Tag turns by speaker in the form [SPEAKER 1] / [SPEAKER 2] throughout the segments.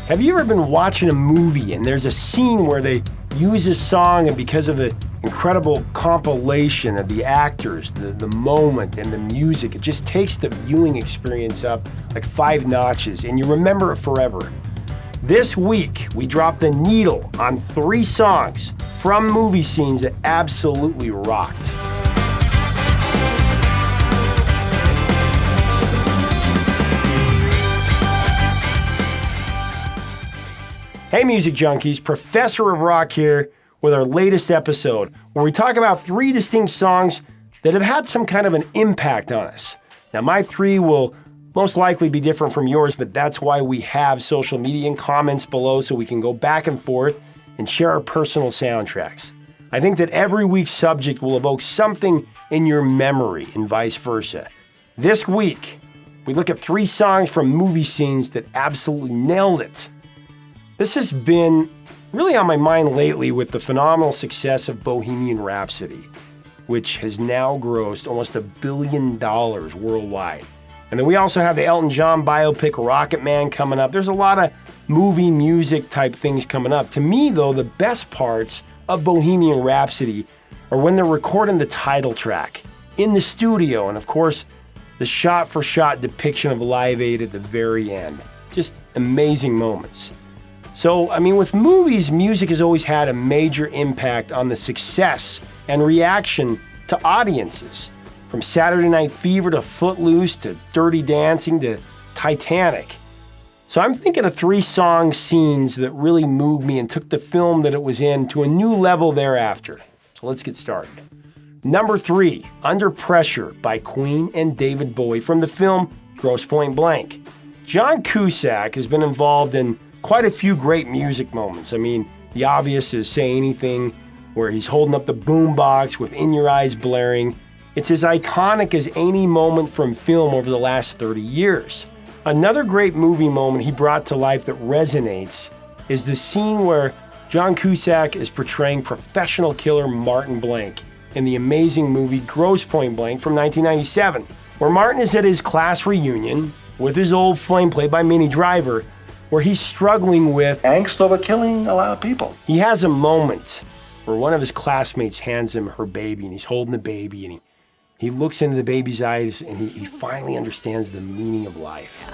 [SPEAKER 1] Have you ever been watching a movie and there's a scene where they use a song, and because of the incredible compilation of the actors, the moment and the music, it just takes the viewing experience up like 5 notches and you remember it forever? This week, we dropped the needle on 3 songs from movie scenes that absolutely rocked. Hey music junkies, Professor of Rock here with our latest episode where we talk about 3 distinct songs that have had some kind of an impact on us. Now my 3 will most likely be different from yours, but that's why we have social media and comments below so we can go back and forth and share our personal soundtracks. I think that every week's subject will evoke something in your memory and vice versa. This week, we look at 3 songs from movie scenes that absolutely nailed it. This has been really on my mind lately with the phenomenal success of Bohemian Rhapsody, which has now grossed almost $1 billion worldwide. And then we also have the Elton John biopic Rocket Man coming up. There's a lot of movie music type things coming up. To me though, the best parts of Bohemian Rhapsody are when they're recording the title track in the studio, and of course, the shot-for-shot depiction of Live Aid at the very end. Just amazing moments. So, with movies, music has always had a major impact on the success and reaction to audiences. From Saturday Night Fever to Footloose to Dirty Dancing to Titanic. So I'm thinking of 3 song scenes that really moved me and took the film that it was in to a new level thereafter. So let's get started. Number 3, Under Pressure by Queen and David Bowie from the film Grosse Pointe Blank. John Cusack has been involved in quite a few great music moments. The obvious is Say Anything, where he's holding up the boombox with In Your Eyes blaring. It's as iconic as any moment from film over the last 30 years. Another great movie moment he brought to life that resonates is the scene where John Cusack is portraying professional killer Martin Blank in the amazing movie Grosse Pointe Blank from 1997, where Martin is at his class reunion with his old flame played by Minnie Driver, where he's struggling with
[SPEAKER 2] angst over killing a lot of people.
[SPEAKER 1] He has a moment where one of his classmates hands him her baby, and he's holding the baby, and he looks into the baby's eyes, and he finally understands the meaning of life.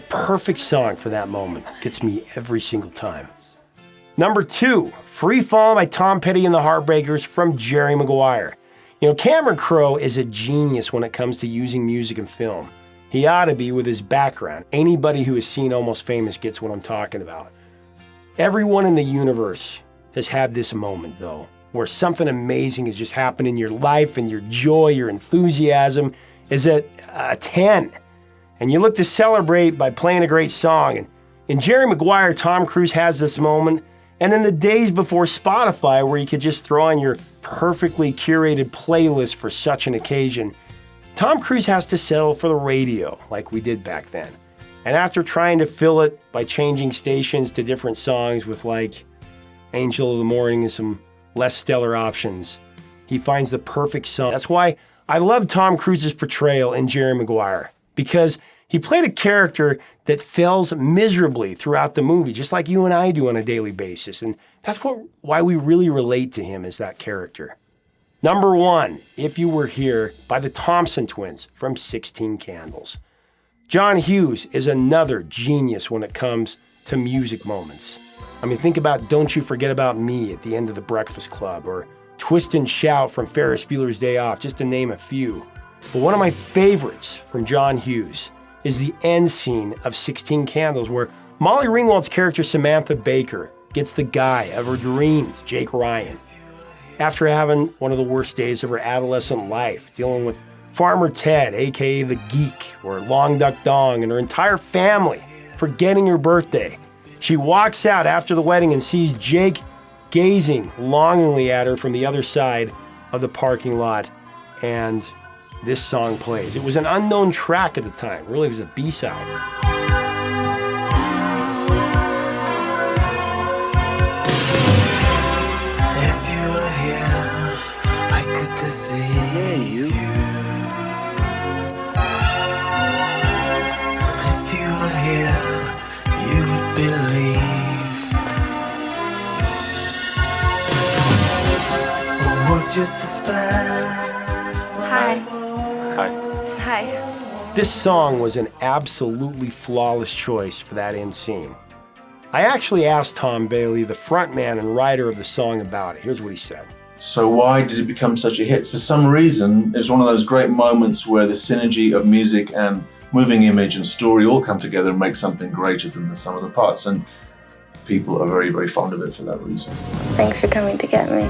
[SPEAKER 1] Perfect song for that moment. Gets me every single time. Number 2, Free Fall by Tom Petty and the Heartbreakers from Jerry Maguire. Cameron Crowe is a genius when it comes to using music and film. He ought to be with his background. Anybody who has seen Almost Famous gets what I'm talking about. Everyone in the universe has had this moment though, where something amazing has just happened in your life and your joy, your enthusiasm is at a 10. And you look to celebrate by playing a great song. And in Jerry Maguire, Tom Cruise has this moment. And in the days before Spotify, where you could just throw on your perfectly curated playlist for such an occasion, Tom Cruise has to settle for the radio like we did back then. And after trying to fill it by changing stations to different songs with like Angel of the Morning and some less stellar options, he finds the perfect song. That's why I love Tom Cruise's portrayal in Jerry Maguire, because he played a character that fails miserably throughout the movie, just like you and I do on a daily basis. And that's why we really relate to him as that character. Number 1, If You Were Here by the Thompson Twins from 16 Candles. John Hughes is another genius when it comes to music moments. Think about Don't You Forget About Me at the end of The Breakfast Club, or Twist and Shout from Ferris Bueller's Day Off, just to name a few. But one of my favorites from John Hughes is the end scene of 16 Candles, where Molly Ringwald's character Samantha Baker gets the guy of her dreams, Jake Ryan, after having one of the worst days of her adolescent life, dealing with Farmer Ted, aka the Geek, or Long Duck Dong, and her entire family forgetting her birthday. She walks out after the wedding and sees Jake gazing longingly at her from the other side of the parking lot, and this song plays. It was an unknown track at the time. Really, it was a B-side.
[SPEAKER 3] Hi.
[SPEAKER 4] Hi.
[SPEAKER 3] Hi.
[SPEAKER 1] This song was an absolutely flawless choice for that end scene. I actually asked Tom Bailey, the frontman and writer of the song, about it. Here's what he said.
[SPEAKER 4] So why did it become such a hit? For some reason, it was one of those great moments where the synergy of music and moving image and story all come together and make something greater than the sum of the parts. And people are very, very fond of it for that reason.
[SPEAKER 3] Thanks for coming to get me.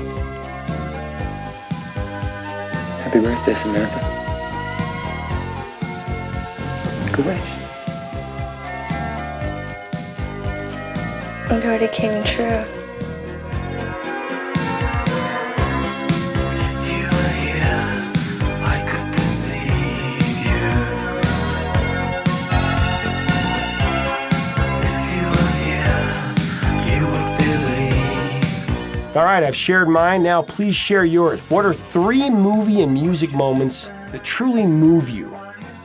[SPEAKER 5] Happy birthday, Samantha. Good wish.
[SPEAKER 3] It already came true.
[SPEAKER 1] All right, I've shared mine. Now please share yours. What are 3 movie and music moments that truly move you?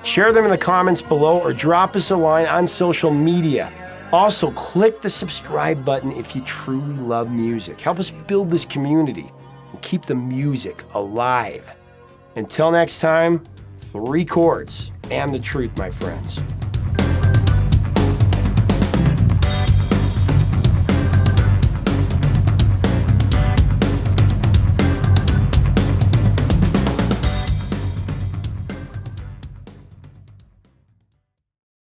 [SPEAKER 1] Share them in the comments below or drop us a line on social media. Also, click the subscribe button if you truly love music. Help us build this community and keep the music alive. Until next time, 3 chords and the truth, my friends.